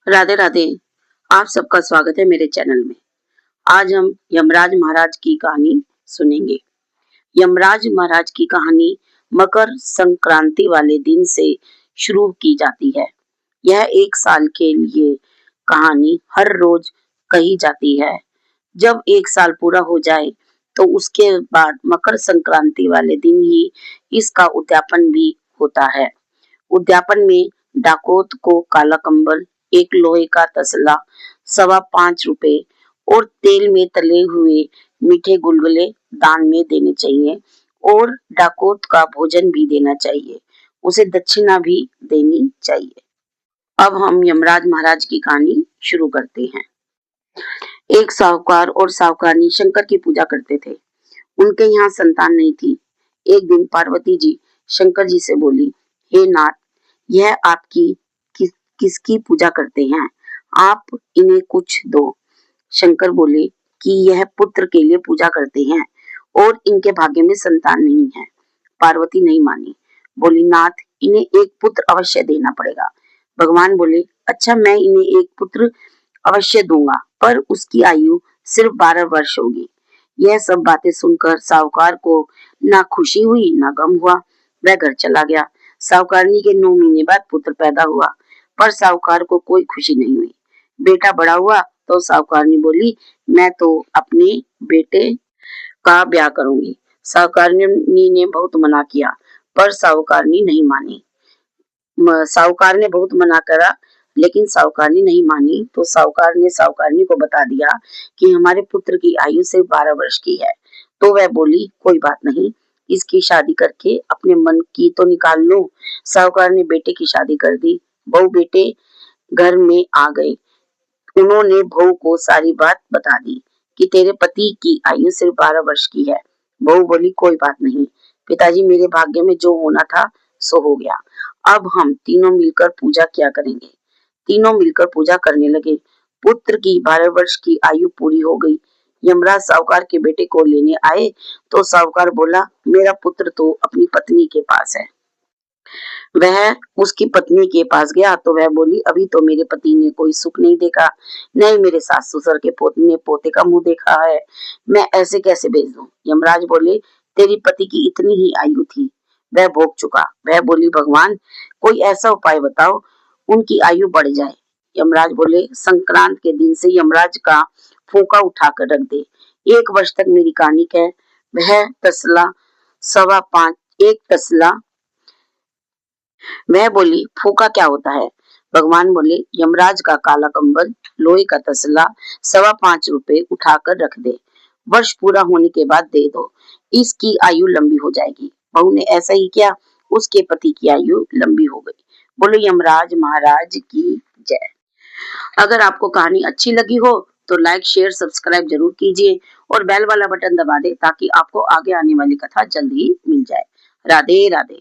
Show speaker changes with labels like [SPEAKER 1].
[SPEAKER 1] राधे राधे। आप सबका स्वागत है मेरे चैनल में। आज हम यमराज महाराज की कहानी सुनेंगे। यमराज महाराज की कहानी मकर संक्रांति वाले दिन से शुरू की जाती है। यह एक साल के लिए कहानी हर रोज कही जाती है। जब एक साल पूरा हो जाए तो उसके बाद मकर संक्रांति वाले दिन ही इसका उद्यापन भी होता है। उद्यापन में डाकोत को काला कंबल, एक लोहे का तसला, 5.25 रुपए और तेल में तले हुए मीठे गुलगुले दान में देने चाहिए और डाकोत का भोजन भी देना चाहिए। उसे दक्षिणा भी देनी चाहिए। अब हम यमराज महाराज की कहानी शुरू करते हैं। एक साहूकार और साहूकारनी शंकर की पूजा करते थे। उनके यहाँ संतान नहीं थी। एक दिन पार्वती जी शंकर जी से बोली, हे नाथ, यह आपकी किसकी पूजा करते हैं? आप इन्हें कुछ दो। शंकर बोले कि यह पुत्र के लिए पूजा करते हैं और इनके भाग्य में संतान नहीं है। पार्वती नहीं मानी, बोली, नाथ, इन्हें एक पुत्र अवश्य देना पड़ेगा। भगवान बोले, अच्छा, मैं इन्हें एक पुत्र अवश्य दूंगा, पर उसकी आयु सिर्फ 12 वर्ष होगी। यह सब बातें सुनकर साहूकार को ना खुशी हुई ना गम हुआ। वह घर चला गया। साहूकारनी के 9 महीने बाद पुत्र पैदा हुआ, पर साहूकार को कोई खुशी नहीं हुई। बेटा बड़ा हुआ तो साहूकारनी बोली, मैं तो अपने बेटे का ब्याह करूंगी। साहूकारनी ने बहुत मना किया, पर साहूकारनी नहीं मानी। साहूकार ने बहुत मना करा, लेकिन साहूकारनी नहीं मानी तो साहूकार ने साहूकारनी को बता दिया कि हमारे पुत्र की आयु सिर्फ 12 वर्ष की है। तो वह बोली, कोई बात नहीं, इसकी शादी करके अपने मन की तो निकाल लो। साहूकार ने बेटे की शादी कर दी। बहू बेटे घर में आ गए। उन्होंने बहू को सारी बात बता दी कि तेरे पति की आयु सिर्फ 12 वर्ष की है। बहू बोली, कोई बात नहीं पिताजी, मेरे भाग्य में जो होना था सो हो गया। अब हम तीनों मिलकर पूजा किया करेंगे। तीनों मिलकर पूजा करने लगे। पुत्र की 12 वर्ष की आयु पूरी हो गई। यमराज साहूकार के बेटे को लेने आए तो साहूकार बोला, मेरा पुत्र तो अपनी पत्नी के पास है। वह उसकी पत्नी के पास गया तो वह बोली, अभी तो मेरे पति ने कोई सुख नहीं देखा, नहीं मेरे सास ससुर के पोते का मुंह देखा है, मैं ऐसे कैसे भेज दूं? यमराज बोले, तेरी पति की इतनी ही आयु थी, वह भोग चुका। वह बोली, भगवान, कोई ऐसा उपाय बताओ उनकी आयु बढ़ जाए। यमराज बोले, संक्रांत के दिन से यमराज का फूका उठाकर रख दे। 1 वर्ष तक मेरी कहानी कह। वह तसला 5.25, एक तसला। वह बोली, फूका क्या होता है? भगवान बोले, यमराज का काला कंबल, लोहे का तसला, 5.25 रुपए उठाकर रख दे। वर्ष पूरा होने के बाद दे दो, इसकी आयु लंबी हो जाएगी। बहू ने ऐसा ही किया, उसके पति की आयु लंबी हो गई। बोलो यमराज महाराज की जय। अगर आपको कहानी अच्छी लगी हो तो लाइक, शेयर, सब्सक्राइब जरूर कीजिए और बेल वाला बटन दबा दे ताकि आपको आगे आने वाली कथा जल्दी ही मिल जाए। राधे राधे।